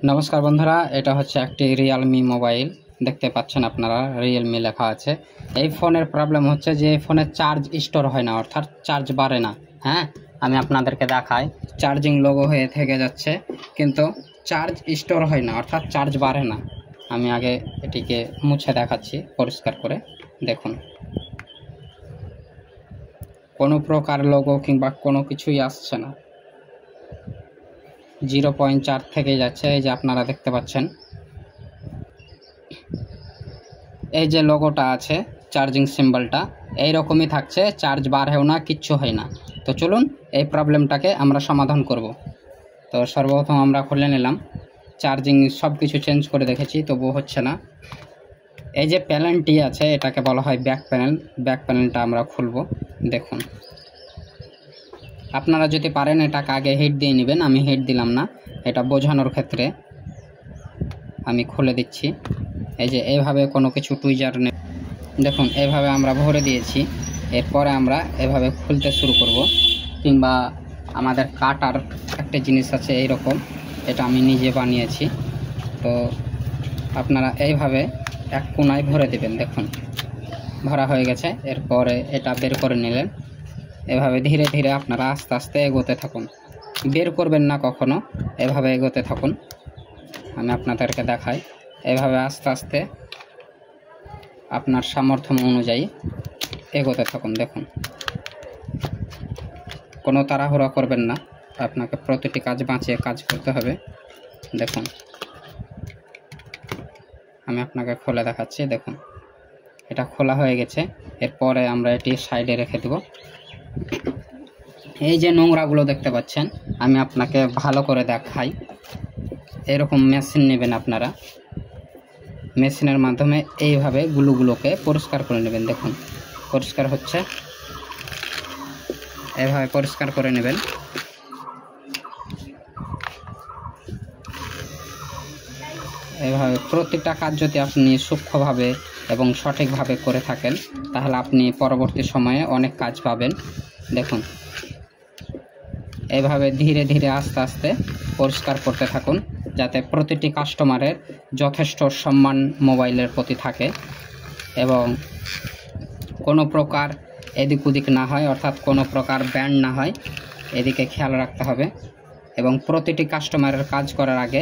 নমস্কার বন্ধুরা, এটা হচ্ছে একটি রিয়েলমি মোবাইল। দেখতে পাচ্ছেন আপনারা রিয়েলমি লেখা আছে। এই ফোনের প্রবলেম হচ্ছে যে এই ফোনে চার্জ স্টোর হয় না, অর্থাৎ চার্জ বাড়ে না। হ্যাঁ, আমি আপনাদেরকে দেখাই, চার্জিং লোগো হয়ে থেকে যাচ্ছে কিন্তু চার্জ স্টোর হয় না, অর্থাৎ চার্জ বাড়ে না। আমি আগে এটিকে মুছে দেখাচ্ছি পরিষ্কার করে। দেখুন, কোনো প্রকার লোগো কিংবা কোনো কিছুই আসছে না। 0.4 থেকে যাচ্ছে। এই যে আপনারা দেখতে পাচ্ছেন, এই যে লোগোটা আছে চার্জিং সিম্বলটা এইরকমই থাকছে, চার্জ বাড়েও না, কিচ্ছু হয় না। তো চলুন এই প্রবলেমটাকে আমরা সমাধান করব। তো সর্বপ্রথম আমরা খুলে নিলাম, চার্জিং সব কিছু চেঞ্জ করে দেখেছি, তবুও হচ্ছে না। এই যে প্যানেলটি আছে এটাকে বলা হয় ব্যাক প্যানেল। ব্যাক প্যানেলটা আমরা খুলব। দেখুন, আপনারা যদি পারেন এটাকে আগে হিট দিয়ে নেবেন, আমি হিট দিলাম না, এটা বোঝানোর ক্ষেত্রে আমি খুলে দিচ্ছি। এই যে এইভাবে কোনো কিছু টুইজার নেই, দেখুন এইভাবে আমরা ভরে দিয়েছি। এরপরে আমরা এভাবে খুলতে শুরু করব, কিংবা আমাদের কাটার একটা জিনিস আছে এইরকম, এটা আমি নিজে বানিয়েছি। তো আপনারা এইভাবে এক কোণায় ভরে দেবেন। দেখুন ভরা হয়ে গেছে। এরপরে এটা বের করে নিলেন। এভাবে ধীরে ধীরে আপনারা আস্তে আস্তে এগোতে থাকুন, বের করবেন না কখনো, এভাবে এগোতে থাকুন। আমি আপনাদেরকে দেখাই, এভাবে আস্তে আস্তে আপনার সামর্থ্য অনুযায়ী এগোতে থাকুন। দেখুন, কোনো তাড়াহুড়া করবেন না, আপনাকে প্রতিটি কাজ বাঁচিয়ে কাজ করতে হবে। দেখুন, আমি আপনাকে খুলে দেখাচ্ছি। দেখুন, এটা খোলা হয়ে গেছে। এরপরে আমরা এটি সাইডে রেখে দেব। এই যে নোংরাগুলো দেখতে পাচ্ছেন, আমি আপনাকে ভালো করে দেখাই। এরকম মেশিন নেবেন আপনারা, মেশিনের মাধ্যমে এইভাবে গুলোকে পরিষ্কার করে নেবেন। দেখুন পরিষ্কার হচ্ছে, এইভাবে পরিষ্কার করে নেবেন। এইভাবে প্রত্যেকটা কাজ যদি আপনি সূক্ষ্মভাবে এবং সঠিকভাবে করে থাকেন, তাহলে আপনি পরবর্তী সময়ে অনেক কাজ পাবেন। দেখুন, এইভাবে ধীরে ধীরে আস্তে আস্তে পরিষ্কার করতে থাকুন, যাতে প্রতিটি কাস্টমারের যথেষ্ট সম্মান মোবাইলের প্রতি থাকে এবং কোনো প্রকার এদিক ওদিক না হয়, অর্থাৎ কোনো প্রকার ব্যান্ড না হয়, এদিকে খেয়াল রাখতে হবে। এবং প্রতিটি কাস্টমারের কাজ করার আগে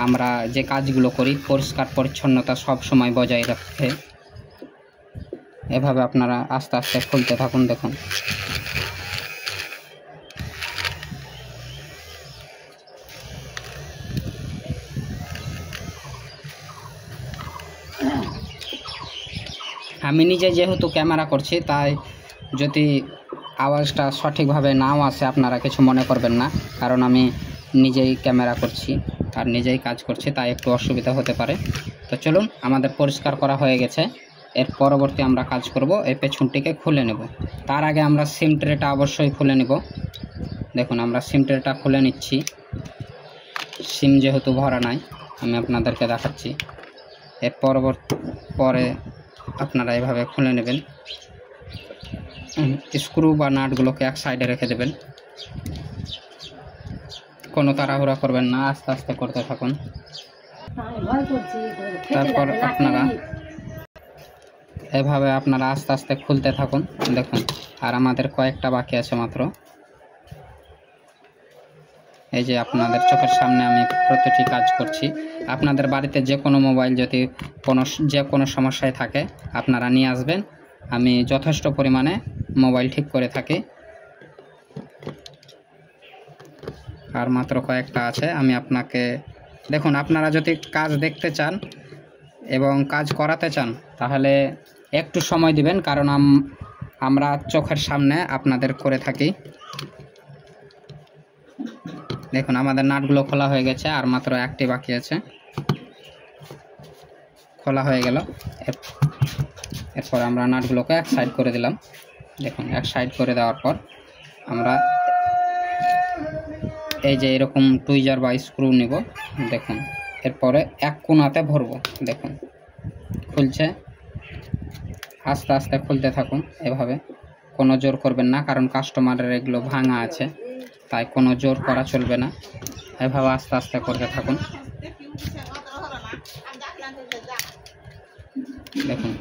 আমরা যে কাজগুলো করি, পরিষ্কার পরিচ্ছন্নতা সব সময় বজায় রাখতে। এভাবে আপনারা আস্তে আস্তে খুলতে থাকুন। দেখুন, আমি নিজে যেহেতু ক্যামেরা করছি, তাই যদি আওয়াজটা সঠিকভাবে নাও আসে আপনারা কিছু মনে করবেন না, কারণ আমি নিজেই ক্যামেরা করছি আর নিজেই কাজ করছি, তাই একটু অসুবিধা হতে পারে। তো চলুন, আমাদের পরিষ্কার করা হয়ে গেছে। এর পরবর্তী আমরা কাজ করব, এই পেছনটিকে খুলে নেব। তার আগে আমরা সিম ট্রেটা অবশ্যই খুলে নেব। দেখুন, আমরা সিম ট্রেটা খুলে নিচ্ছি। সিম যেহেতু ভরা নাই, আমি আপনাদেরকে দেখাচ্ছি। এর পরে আপনারা এভাবে খুলে নেবেন। স্ক্রু বা নাটগুলোকে এক সাইডে রেখে দেবেন, কোনো তাড়াহুড়া করবেন না, আস্তে আস্তে করতে থাকুন। তারপর এভাবে আপনারা আস্তে আস্তে খুলতে থাকুন। দেখুন, আর আমাদের কয়েকটা বাকি আছে মাত্র। এই যে আপনাদের চোখের সামনে আমি প্রতিটি কাজ করছি। আপনাদের বাড়িতে যে কোনো মোবাইল যদি যে কোনো সমস্যায় থাকে, আপনারা নিয়ে আসবেন। আমি যথেষ্ট পরিমাণে মোবাইল ঠিক করে থাকি। আর মাত্র কয়েকটা আছে, আমি আপনাকে দেখুন, আপনারা যদি কাজ দেখতে চান এবং কাজ করাতে চান, তাহলে একটু সময় দিবেন, কারণ আমরা চোখের সামনে আপনাদের করে থাকি। দেখুন, আমাদের নাটগুলো খোলা হয়ে গেছে, আর মাত্র একটি বাকি আছে। খোলা হয়ে গেল। এরপর আমরা নাটগুলোকে এক সাইড করে দিলাম। দেখুন, এক সাইড করে দেওয়ার পর আমরা এই যে এরকম টুইজার বা স্ক্রু নেব। দেখুন, এরপরে এক কোণাতে ভরবো। দেখুন খুলছে, আস্তে আস্তে খুলতে থাকুন। এভাবে কোনো জোর করবেন না, কারণ কাস্টমারের এগুলো ভাঙা আছে, তাই কোনো জোর করা চলবে না। এভাবে আস্তে আস্তে করতে থাকুন। দেখুন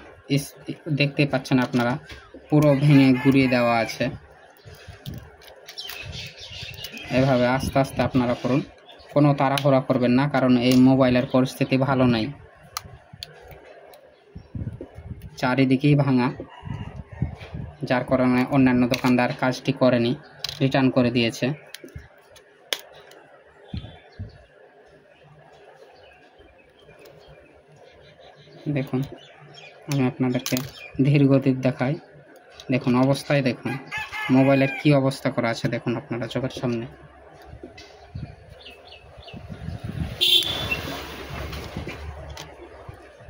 দেখতে পাচ্ছেন আপনারা পুরো ভেঙে গুঁড়িয়ে দেওয়া আছে। এভাবে আস্তে আস্তে আপনারা করুন, কোনো তাড়াহুড়া করবেন না, কারণ এই মোবাইলের পরিস্থিতি ভালো নাই, চারিদিকেই ভাঙা, যার কারণে অন্যান্য দোকানদার কাজটি করেনি, রিটার্ন করে দিয়েছে। দেখুন আমি আপনাদেরকে ধীর গতির দেখাই। দেখুন অবস্থায়, দেখুন মোবাইলের কি অবস্থা করা আছে, দেখুন আপনারা চোখের সামনে।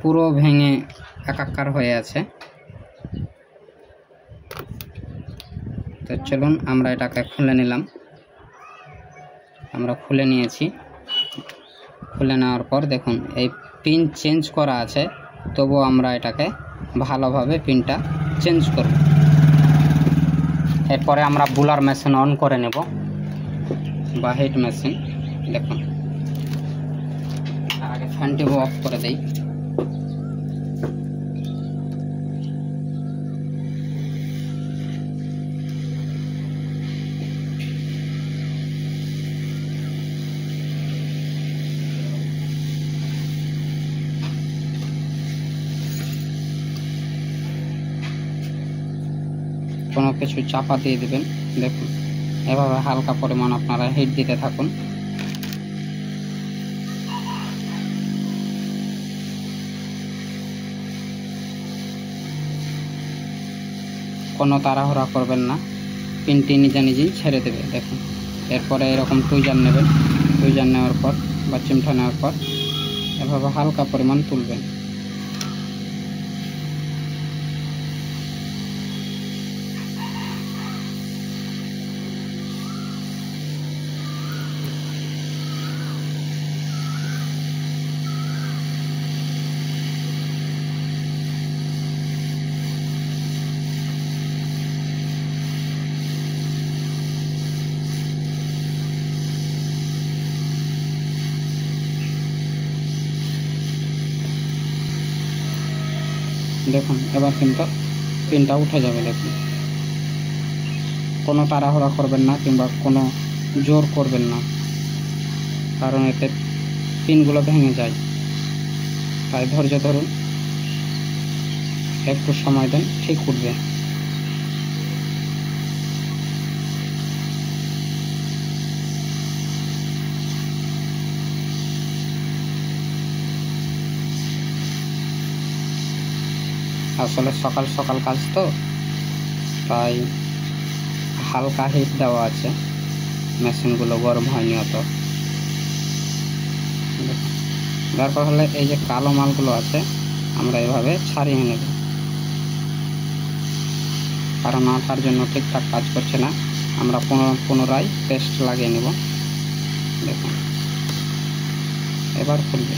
পুরো ভেঙে একাকার হয়ে আছে। তো চলুন আমরা এটাকে খুলে নিলাম। আমরা খুলে নিয়েছি। খুলে নেওয়ার পর দেখুন এই পিন চেঞ্জ করা আছে, তবুও আমরা এটাকে ভালোভাবে পিনটা চেঞ্জ করব। এরপরে আমরা বুলার মেশিন অন করে নেব, বা হিট মেশিন। দেখুন আগে ফ্যানটিও অফ করে দেই। কোনো কিছু চাপা দিয়ে দিবেন। দেখুন এভাবে হালকা পরিমাণ আপনারা হিট দিতে থাকুন। কোনো তাড়াহুড়া করবেন না, পিনটি নিজে নিজেই ছেড়ে দেবে। দেখুন এরপরে এরকম টুইজার নেবেন, টুইজার নেওয়ার পর বা চিমটা নেওয়ার পর এভাবে হালকা পরিমাণ তুলবেন। দেখুন এবার কিন্তু পিনটা উঠে যাবে। দেখুন কোনো তাড়াহুড়া করবেন না, কিংবা কোনো জোর করবেন না, কারণ এতে পিনগুলো ভেঙে যায়। তাই ধৈর্য ধরুন, একটু সময় দেন, ঠিক উঠবে। আসলে সকাল সকাল কাজ তো, তাই হালকা হিট দেওয়া আছে, মেশিনগুলো গরম হয়নি অত। তারপর হলে এই যে কালো মালগুলো আছে আমরা এভাবে ছাড়িয়ে নেব, কারণ আঠার জন্য ঠিকঠাক কাজ করছে না। আমরা পুনরায় পেস্ট লাগিয়ে নেব। দেখুন এবার খুলবে।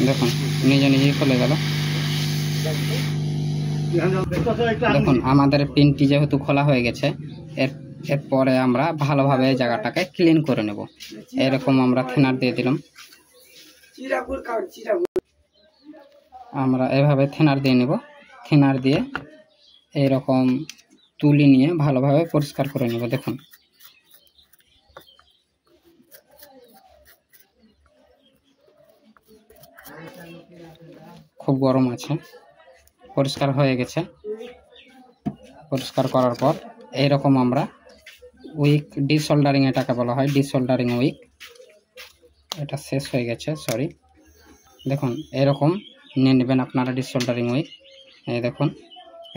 দেখুন নিজে নিজেই খুলে গেল। দেখুন আমাদের পিনটি যেহেতু খোলা হয়ে গেছে, এরপরে আমরা ভালোভাবে জায়গাটাকে ক্লিন করে নেব। এরকম আমরা থিনার দিয়ে দিলাম। আমরা এভাবে থিনার দিয়ে নেব। থিনার দিয়ে এইরকম তুলি নিয়ে ভালোভাবে পরিষ্কার করে নেব। দেখুন খুব গরম আছে, পরিষ্কার হয়ে গেছে। পরিষ্কার করার পর এইরকম আমরা উইক, ডিসোল্ডারিং এটাকে বলা হয়, ডিসোল্ডারিং উইক। এটা শেষ হয়ে গেছে, সরি। দেখুন এরকম নিয়ে নেবেন আপনারা ডিসোল্ডারিং উইক। এই দেখুন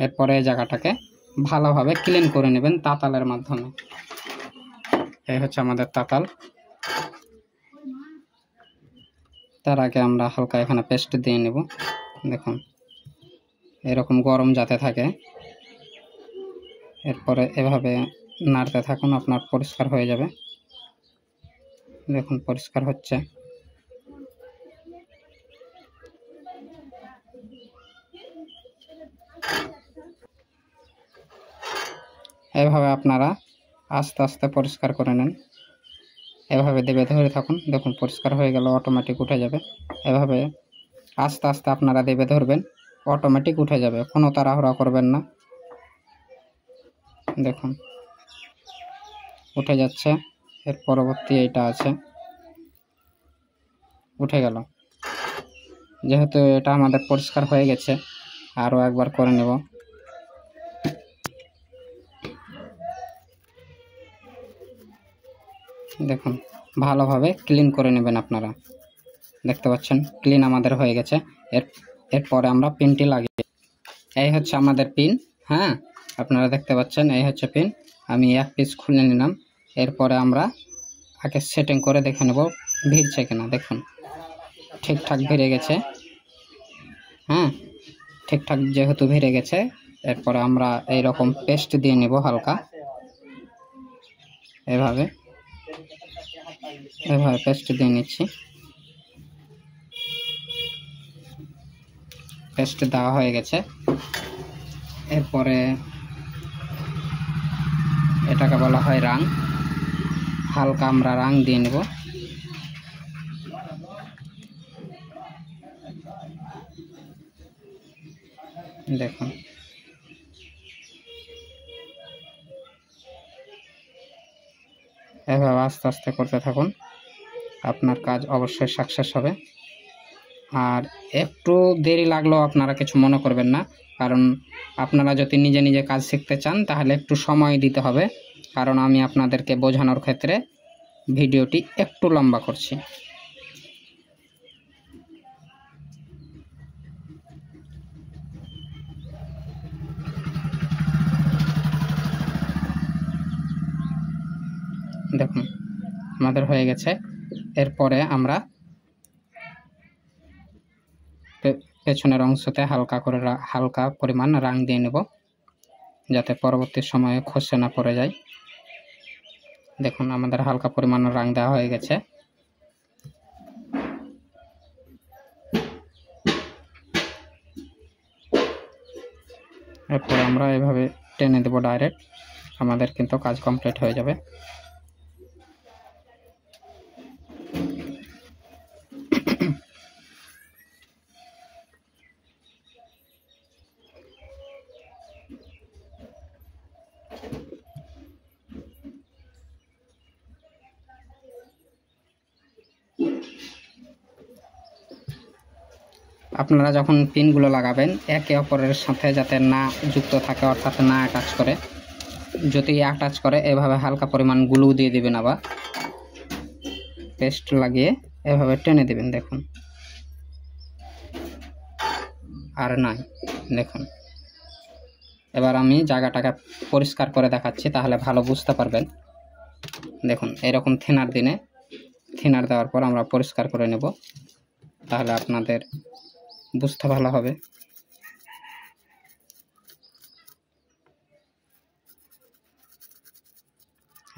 এরপরে এই জায়গাটাকে ভালোভাবে ক্লিন করে নেবেন তাতালের মাধ্যমে। এই হচ্ছে আমাদের তাতাল। তার আগে আমরা হালকা এখানে পেস্ট দিয়ে নেব। দেখুন এরকম গরম যাতে থাকে, এরপরে এভাবে নাড়তে থাকুন, আপনার পরিষ্কার হয়ে যাবে। দেখুন পরিষ্কার হচ্ছে। এভাবে আপনারা আস্তে আস্তে পরিষ্কার করে নেন। এভাবে দেবে ধরে থাকুন, দেখুন পরিষ্কার হয়ে গেল, অটোমেটিক উঠে যাবে। এভাবে আস্তে আস্তে আপনারা দেবে ধরবেন, অটোমেটিক উঠে যাবে, কোনো তাড়াহুড়া করবেন না। দেখুন উঠে যাচ্ছে। এর পরবর্তী এইটা আছে, উঠে গেল। যেহেতু এটা আমাদের পরিষ্কার হয়ে গেছে, আরও একবার করে নেব। দেখুন ভালোভাবে ক্লিন করে নেবেন আপনারা। দেখতে পাচ্ছেন ক্লিন আমাদের হয়ে গেছে। এরপরে আমরা পিনটি লাগিয়ে, এই হচ্ছে আমাদের পিন। হ্যাঁ, আপনারা দেখতে পাচ্ছেন এই হচ্ছে পিন। আমি এক পিস খুলে নিলাম। এরপরে আমরা আগে সেটিং করে দেখে নেব ভিড়ছে কিনা। দেখুন ঠিকঠাক ভিড়ে গেছে। হ্যাঁ, ঠিকঠাক যেহেতু ভিড়ে গেছে, এরপরে আমরা এইরকম পেস্ট দিয়ে নেব হালকা। এভাবে পেস্ট দিয়ে নিচ্ছি। পেস্ট দেওয়া হয়ে গেছে। এরপরে এটাকে বলা হয় রাং। হালকা আমরা রাং দিয়ে নেব। দেখুন এভাবে আস্তে আস্তে করতে থাকুন, আপনার কাজ অবশ্যই সাকসেস হবে। আর একটু দেরি লাগলেও আপনারা কিছু মনে করবেন না, কারণ আপনারা যদি নিজে নিজে কাজ শিখতে চান তাহলে একটু সময় দিতে হবে, কারণ আমি আপনাদেরকে বোঝানোর ক্ষেত্রে ভিডিওটি একটু লম্বা করছি। দেখুন আমাদের হয়ে গেছে। এরপরে আমরা পেছনের অংশতে হালকা পরিমাণ রাং দিয়ে নেব, যাতে পরবর্তী সময়ে খসে না পড়ে যায়। দেখুন আমাদের হালকা পরিমাণ রাং দেওয়া হয়ে গেছে। এরপর আমরা এভাবে টেনে দেব ডাইরেক্ট, আমাদের কিন্তু কাজ কমপ্লিট হয়ে যাবে। আপনারা যখন পিনগুলো লাগাবেন একে অপরের সাথে যাতে না যুক্ত থাকে, অর্থাৎ না অ্যাটাচ করে। যদি অ্যাটাচ করে এভাবে হালকা পরিমাণ গ্লু দিয়ে দিবেন, আবার পেস্ট লাগিয়ে এভাবে টেনে দিবেন। দেখুন আর নাই। দেখুন এবার আমি জায়গাটাকে পরিষ্কার করে দেখাচ্ছি, তাহলে ভালো বুঝতে পারবেন। দেখুন এরকম থিনার দেওয়ার পর আমরা পরিষ্কার করে নেব, তাহলে আপনাদের বুঝতে ভালো হবে।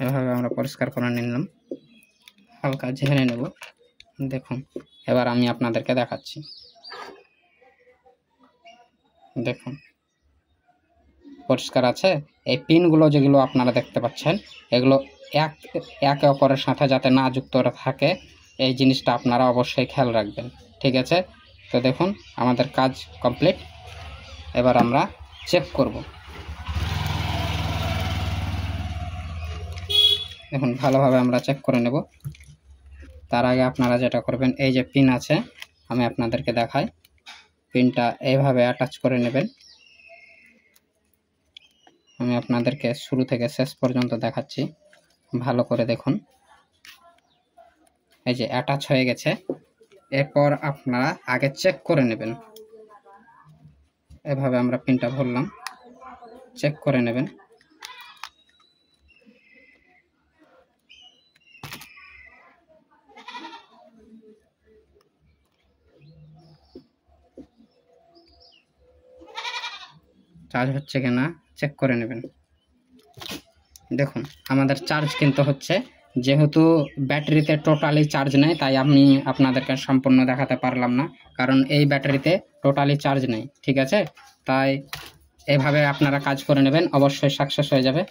এভাবে আমরা পরিষ্কার করে নিলাম, হালকা ঝেড়ে নেব। দেখুন এবার আমি আপনাদেরকে দেখাচ্ছি। দেখুন পরিষ্কার আছে। এই পিনগুলো যেগুলো আপনারা দেখতে পাচ্ছেন, এগুলো একে অপরের সাথে যাতে না যুক্ত থাকে, এই জিনিসটা আপনারা অবশ্যই খেয়াল রাখবেন। ঠিক আছে, তো দেখুন আমাদের কাজ কমপ্লিট। এবার আমরা চেক করব। দেখুন ভালোভাবে আমরা চেক করে নেব। তার আগে আপনারা যেটা করবেন, এই যে পিন আছে আমি আপনাদেরকে দেখাই, পিনটা এইভাবে অ্যাটাচ করে নেবেন। আমি আপনাদেরকে শুরু থেকে শেষ পর্যন্ত দেখাচ্ছি, ভালো করে দেখুন। এই যে অ্যাটাচ হয়ে গেছে। এরপর আপনারা আগে চেক করে নেবেন। এভাবে আমরা পিনটা ভরলাম, চেক করে নেবেন। চার্জ হচ্ছে কিনা চেক করে নেবেন। দেখুন আমাদের চার্জ কিন্তু হচ্ছে, যেহেতু ব্যাটারিতে টোটালি চার্জ নেই তাই আমি আপনাদেরকে সম্পূর্ণ দেখাতে পারলাম না, কারণ এই ব্যাটারিতে টোটালি চার্জ নেই। ঠিক আছে, তাই এভাবে আপনারা কাজ করে নেবেন, অবশ্যই সাকসেস হয়ে যাবে।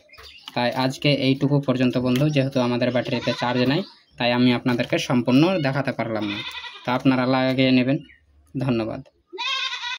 তাই আজকে এইটুকু পর্যন্ত বন্ধু, যেহেতু আমাদের ব্যাটারিতে চার্জ নাই তাই আমি আপনাদেরকে সম্পূর্ণ দেখাতে পারলাম না, তা আপনারা লাগিয়ে নেবেন। ধন্যবাদ।